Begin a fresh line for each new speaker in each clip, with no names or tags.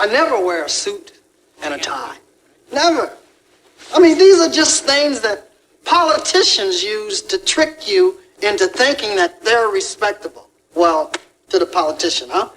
I never wear a suit and a tie. Never. I mean, these are just things that politicians use to trick you into thinking that they're respectable. Well, to the politician, huh?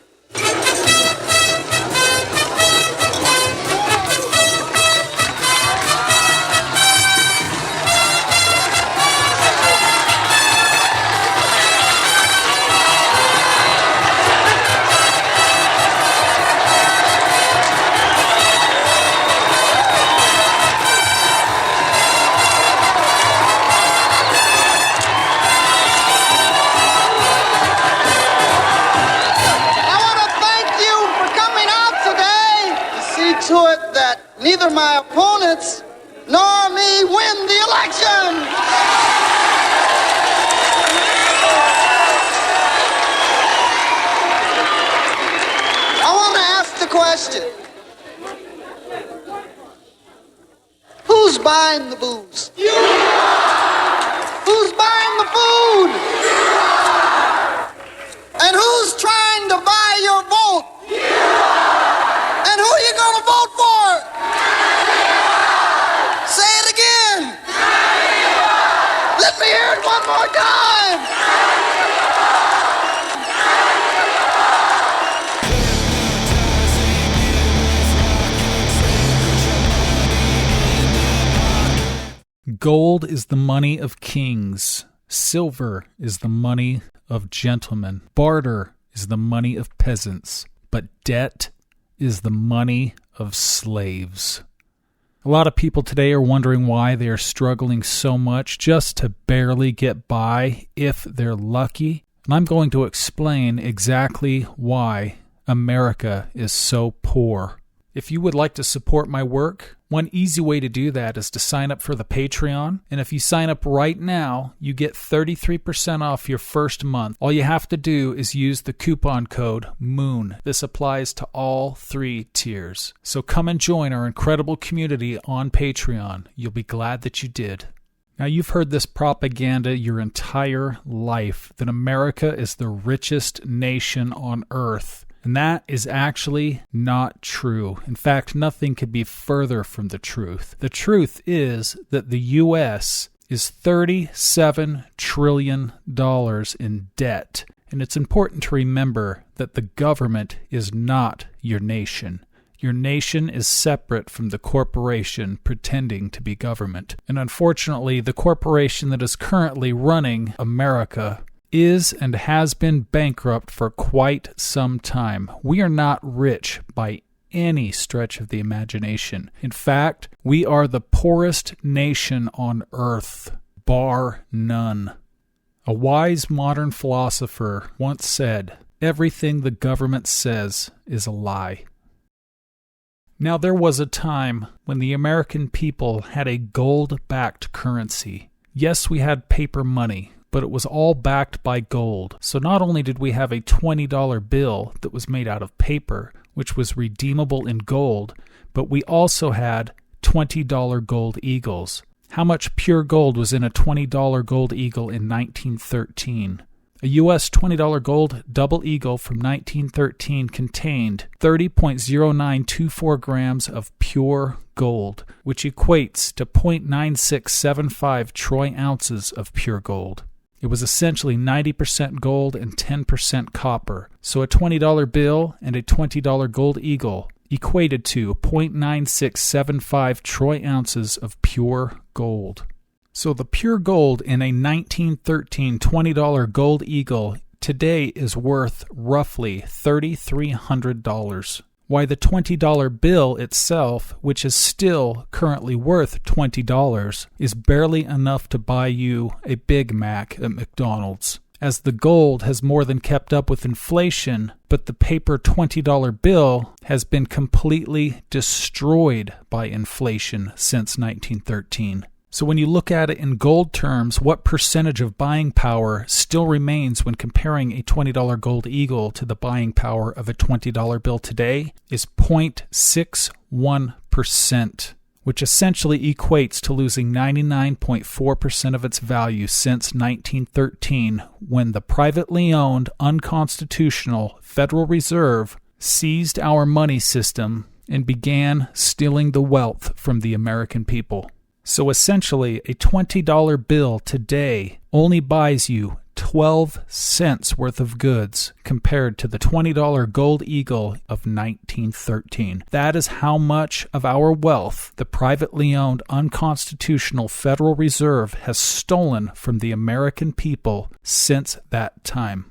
To it that neither my opponents nor me win the election. I want to ask the question, who's buying the booze? Who's buying the food? And who's trying to buy your vote? And who are you going to vote for? Say it again. Let me hear it one more time.
Gold is the money of kings. Silver is the money of gentlemen. Barter is the money of peasants. But debt is the money of slaves. A lot of people today are wondering why they are struggling so much just to barely get by if they're lucky. And I'm going to explain exactly why America is so poor. If you would like to support my work, one easy way to do that is to sign up for the Patreon. And if you sign up right now, you get 33% off your first month. All you have to do is use the coupon code MOON. This applies to all 3 tiers. So come and join our incredible community on Patreon. You'll be glad that you did. Now, you've heard this propaganda your entire life, that America is the richest nation on earth. And that is actually not true. In fact, nothing could be further from the truth. The truth is that the U.S. is $37 trillion in debt. And it's important to remember that the government is not your nation. Your nation is separate from the corporation pretending to be government. And unfortunately, the corporation that is currently running America is and has been bankrupt for quite some time. We are not rich by any stretch of the imagination. In fact, we are the poorest nation on earth, bar none. A wise modern philosopher once said, "Everything the government says is a lie." Now, there was a time when the American people had a gold-backed currency. Yes, we had paper money, but it was all backed by gold. So not only did we have a $20 bill that was made out of paper, which was redeemable in gold, but we also had $20 gold eagles. How much pure gold was in a $20 gold eagle in 1913? A U.S. $20 gold double eagle from 1913 contained 30.0924 grams of pure gold, which equates to 0.9675 troy ounces of pure gold. It was essentially 90% gold and 10% copper. So a $20 bill and a $20 gold eagle equated to 0.9675 troy ounces of pure gold. So the pure gold in a 1913 $20 gold eagle today is worth roughly $3,300. Why the $20 bill itself, which is still currently worth $20, is barely enough to buy you a Big Mac at McDonald's. As the gold has more than kept up with inflation, but the paper $20 bill has been completely destroyed by inflation since 1913. So when you look at it in gold terms, what percentage of buying power still remains when comparing a $20 gold eagle to the buying power of a $20 bill today is 0.61%, which essentially equates to losing 99.4% of its value since 1913, when the privately owned, unconstitutional Federal Reserve seized our money system, and began stealing the wealth from the American people. So essentially, a $20 bill today only buys you 12 cents worth of goods compared to the $20 gold eagle of 1913. That is how much of our wealth the privately owned unconstitutional Federal Reserve has stolen from the American people since that time.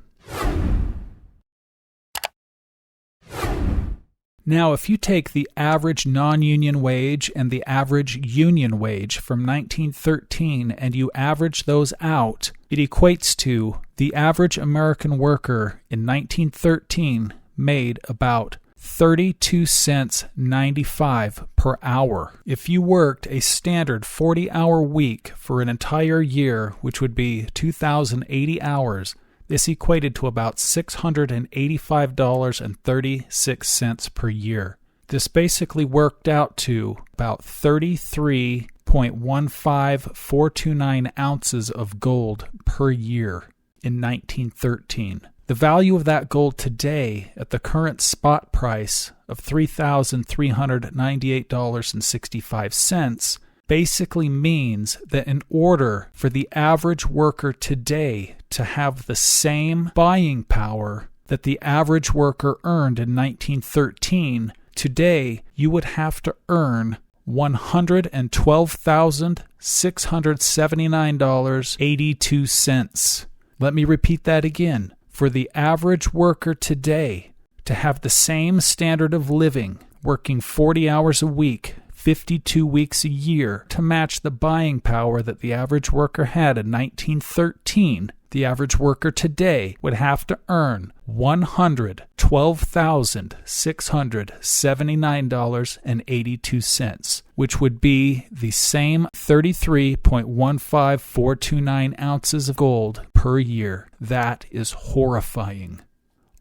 Now, if you take the average non-union wage and the average union wage from 1913 and you average those out, it equates to the average American worker in 1913 made about 32 cents 95 per hour. If you worked a standard 40-hour week for an entire year, which would be 2,080 hours, this equated to about $685.36 per year. This basically worked out to about 33.15429 ounces of gold per year in 1913. The value of that gold today at the current spot price of $3,398.65 basically means that in order for the average worker today to have the same buying power that the average worker earned in 1913, today you would have to earn $112,679.82. Let me repeat that again. For the average worker today to have the same standard of living, working 40 hours a week, 52 weeks a year, to match the buying power that the average worker had in 1913, the average worker today would have to earn $112,679.82, which would be the same 33.15429 ounces of gold per year. That is horrifying.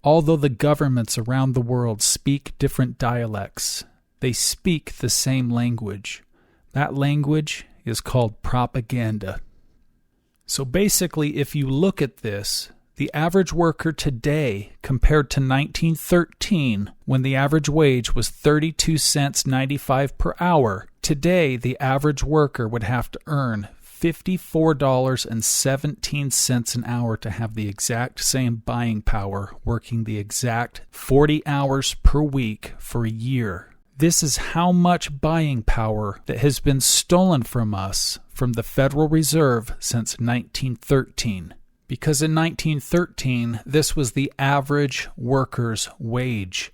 Although the governments around the world speak different dialects, they speak the same language. That language is called propaganda. So basically, if you look at this, the average worker today compared to 1913, when the average wage was 32 cents 95 per hour, today the average worker would have to earn $54.17 an hour to have the exact same buying power, working the exact 40 hours per week for a year. This is how much buying power that has been stolen from us from the Federal Reserve since 1913. Because in 1913, this was the average worker's wage.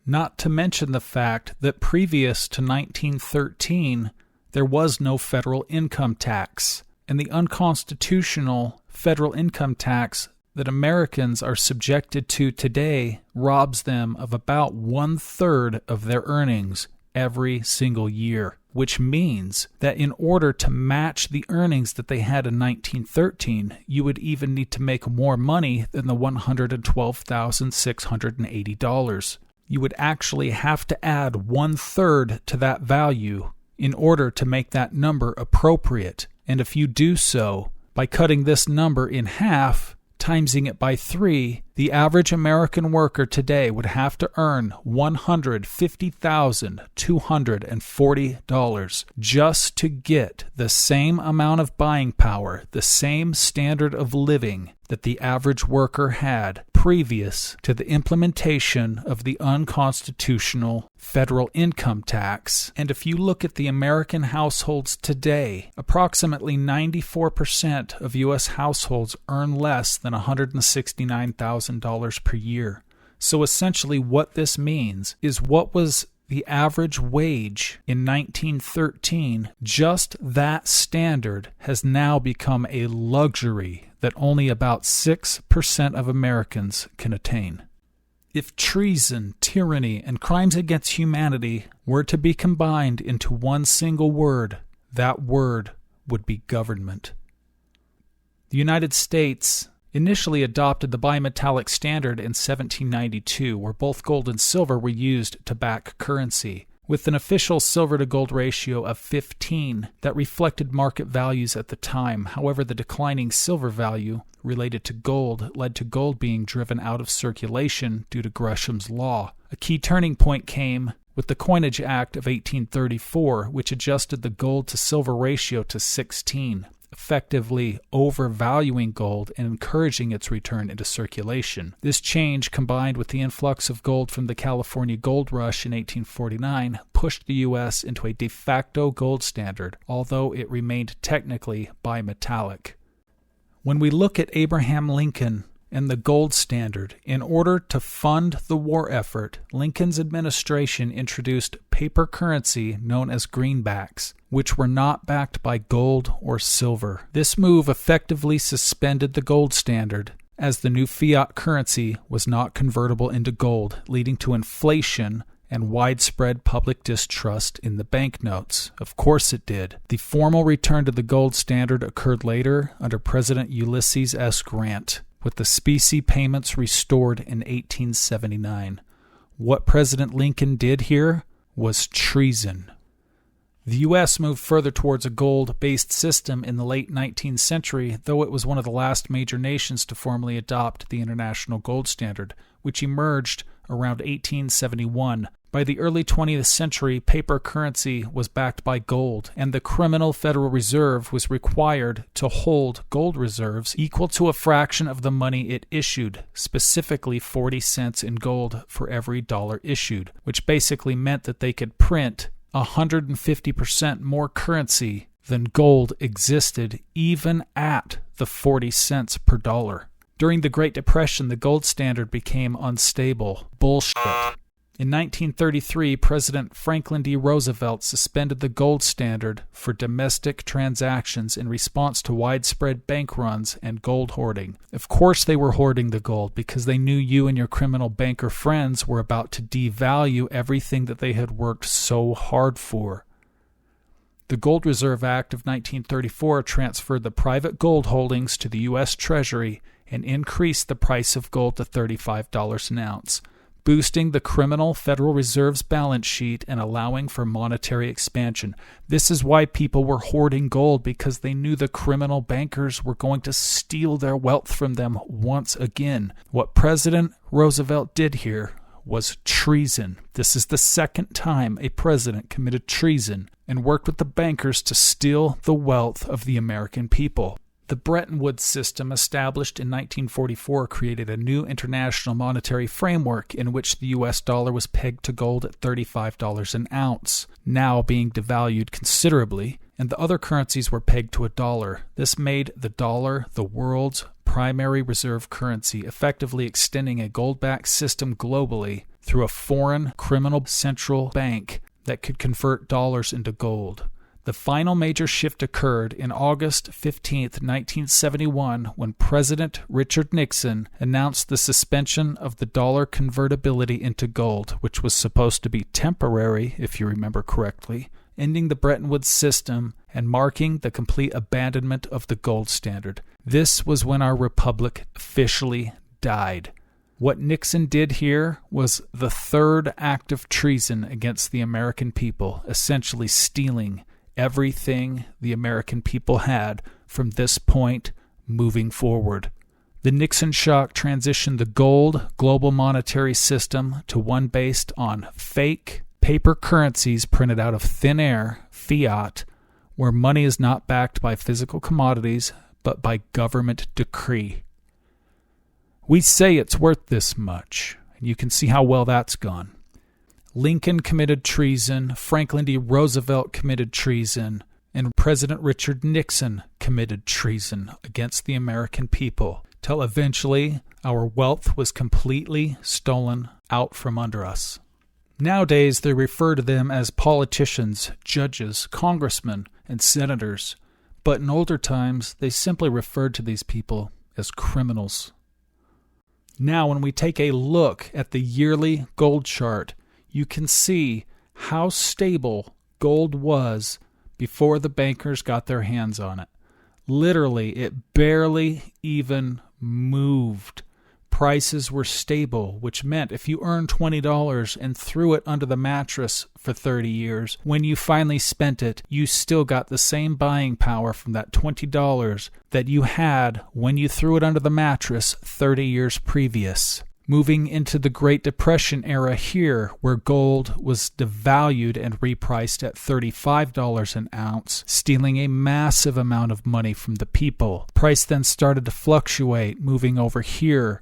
Not to mention the fact that previous to 1913, there was no federal income tax, and the unconstitutional federal income tax that Americans are subjected to today robs them of about 1/3 of their earnings every single year, which means that in order to match the earnings that they had in 1913, you would even need to make more money than the $112,680. You would actually have to add 1/3 to that value in order to make that number appropriate. And if you do so by cutting this number in half, timesing it by 3, the average American worker today would have to earn $150,240 just to get the same amount of buying power, the same standard of living that the average worker had previous to the implementation of the unconstitutional federal income tax. And if you look at the American households today, approximately 94% of U.S. households earn less than $169,000 per year. So essentially what this means is what was the average wage in 1913, just that standard has now become a luxury that only about 6% of Americans can attain. If treason, tyranny, and crimes against humanity were to be combined into one single word, that word would be government. The United States initially adopted the bimetallic standard in 1792, where both gold and silver were used to back currency. with an official silver-to-gold ratio of 15 that reflected market values at the time. However, the declining silver value related to gold led to gold being driven out of circulation due to Gresham's law. A key turning point came with the Coinage Act of 1834, which adjusted the gold-to-silver ratio to 16, effectively overvaluing gold and encouraging its return into circulation. This change, combined with the influx of gold from the California gold rush in 1849, pushed the U.S. into a de facto gold standard, although it remained technically bimetallic. When we look at Abraham Lincoln and the gold standard, in order to fund the war effort, Lincoln's administration introduced paper currency known as greenbacks, which were not backed by gold or silver. This move effectively suspended the gold standard, as the new fiat currency was not convertible into gold, leading to inflation and widespread public distrust in the banknotes. Of course it did. The formal return to the gold standard occurred later under President Ulysses S. Grant, with the specie payments restored in 1879. What President Lincoln did here was treason. The U.S. moved further towards a gold-based system in the late 19th century, though it was one of the last major nations to formally adopt the international gold standard, which emerged around 1871. By the early 20th century, paper currency was backed by gold, and the criminal Federal Reserve was required to hold gold reserves equal to a fraction of the money it issued, specifically 40 cents in gold for every dollar issued, which basically meant that they could print 150% more currency than gold existed, even at the 40 cents per dollar. During the Great Depression, the gold standard became unstable. Bullshit. In 1933, President Franklin D. Roosevelt suspended the gold standard for domestic transactions in response to widespread bank runs and gold hoarding. Of course they were hoarding the gold because they knew you and your criminal banker friends were about to devalue everything that they had worked so hard for. The Gold Reserve Act of 1934 transferred the private gold holdings to the U.S. Treasury and increased the price of gold to $35 an ounce, boosting the criminal Federal Reserve's balance sheet and allowing for monetary expansion. This is why people were hoarding gold, because they knew the criminal bankers were going to steal their wealth from them once again. What President Roosevelt did here was treason. This is the second time a president committed treason and worked with the bankers to steal the wealth of the American people. The Bretton Woods system, established in 1944, created a new international monetary framework in which the U.S. dollar was pegged to gold at $35 an ounce, now being devalued considerably, and the other currencies were pegged to $1. This made the dollar the world's primary reserve currency, effectively extending a gold-backed system globally through a foreign criminal central bank that could convert dollars into gold. The final major shift occurred in August 15, 1971, when President Richard Nixon announced the suspension of the dollar convertibility into gold, which was supposed to be temporary, if you remember correctly, ending the Bretton Woods system and marking the complete abandonment of the gold standard. This was when our republic officially died. What Nixon did here was the third act of treason against the American people, essentially stealing everything the American people had from this point moving forward. The Nixon shock transitioned the gold global monetary system to one based on fake paper currencies printed out of thin air, fiat, where money is not backed by physical commodities but by government decree. We say it's worth this much, and you can see how well that's gone. Lincoln committed treason, Franklin D. Roosevelt committed treason, and President Richard Nixon committed treason against the American people, till eventually our wealth was completely stolen out from under us. Nowadays, they refer to them as politicians, judges, congressmen, and senators, but in older times, they simply referred to these people as criminals. Now, when we take a look at the yearly gold chart, you can see how stable gold was before the bankers got their hands on it. Literally, it barely even moved Prices were stable, which meant if you earned $20 and threw it under the mattress for 30 years, when you finally spent it, you still got the same buying power from that $20 that you had when you threw it under the mattress 30 years previous. Moving into the Great Depression era here, where gold was devalued and repriced at $35 an ounce, stealing a massive amount of money from the people. Price then started to fluctuate, moving over here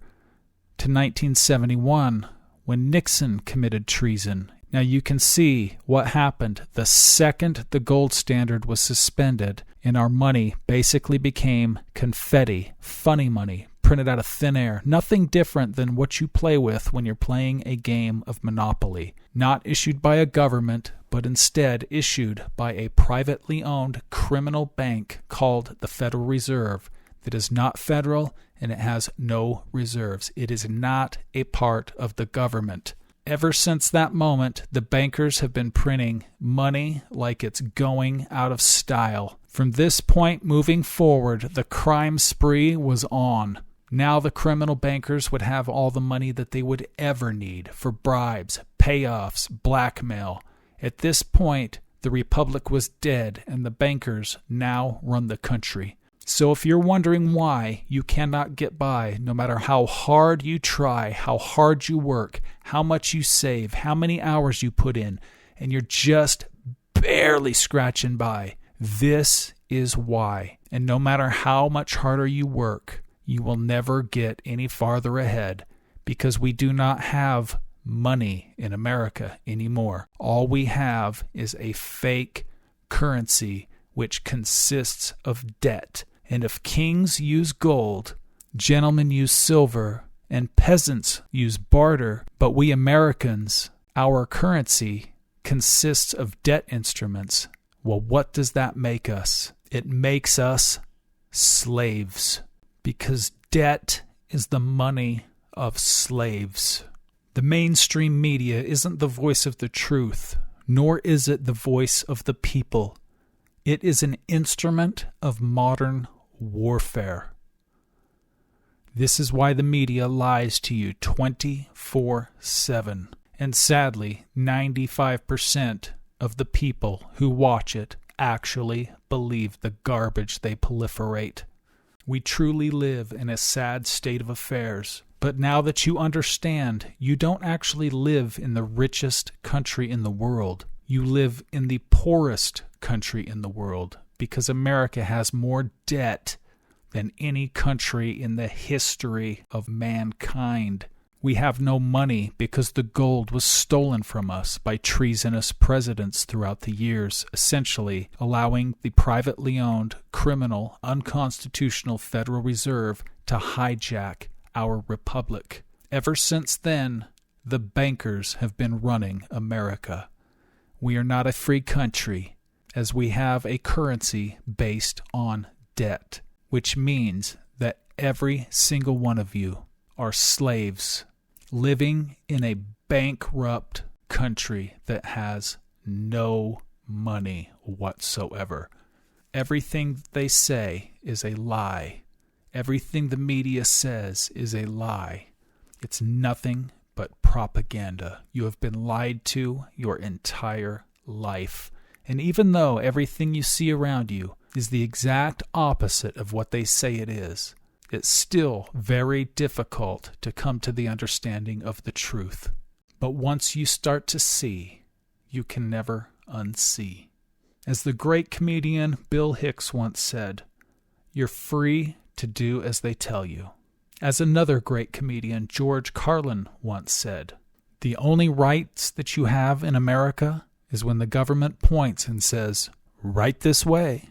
to 1971, when Nixon committed treason. Now you can see what happened the second the gold standard was suspended, and our money basically became confetti, funny money, printed out of thin air. Nothing different than what you play with when you're playing a game of Monopoly. Not issued by a government, but instead issued by a privately owned criminal bank called the Federal Reserve that is not federal and it has no reserves. It is not a part of the government. Ever since that moment, the bankers have been printing money like it's going out of style. From this point moving forward, the crime spree was on. Now the criminal bankers would have all the money that they would ever need for bribes, payoffs, blackmail. At this point, the republic was dead and the bankers now run the country. So if you're wondering why you cannot get by, no matter how hard you try, how hard you work, how much you save, how many hours you put in, and you're just barely scratching by, this is why. And no matter how much harder you work, you will never get any farther ahead because we do not have money in America anymore. All we have is a fake currency which consists of debt. And if kings use gold, gentlemen use silver, and peasants use barter, but we Americans, our currency consists of debt instruments, well, what does that make us? It makes us slaves. Because debt is the money of slaves. The mainstream media isn't the voice of the truth, nor is it the voice of the people. It is an instrument of modern warfare. This is why the media lies to you 24/7. And sadly, 95% of the people who watch it actually believe the garbage they proliferate. We truly live in a sad state of affairs. But now that you understand, you don't actually live in the richest country in the world. You live in the poorest country in the world because America has more debt than any country in the history of mankind. We have no money because the gold was stolen from us by treasonous presidents throughout the years, essentially allowing the privately owned, criminal, unconstitutional Federal Reserve to hijack our republic. Ever since then, the bankers have been running America. We are not a free country, as we have a currency based on debt, which means that every single one of you are slaves living in a bankrupt country that has no money whatsoever. Everything they say is a lie. Everything the media says is a lie. It's nothing but propaganda. You have been lied to your entire life. And even though everything you see around you is the exact opposite of what they say it is, it's still very difficult to come to the understanding of the truth. But once you start to see, you can never unsee. As the great comedian Bill Hicks once said, "You're free to do as they tell you." As another great comedian, George Carlin, once said, "The only rights that you have in America is when the government points and says, 'Right this way.'"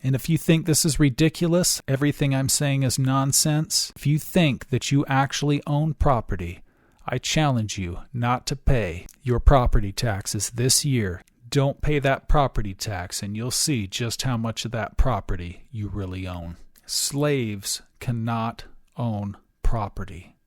And if you think this is ridiculous, everything I'm saying is nonsense, if you think that you actually own property, I challenge you not to pay your property taxes this year. Don't pay that property tax and you'll see just how much of that property you really own. Slaves cannot own property.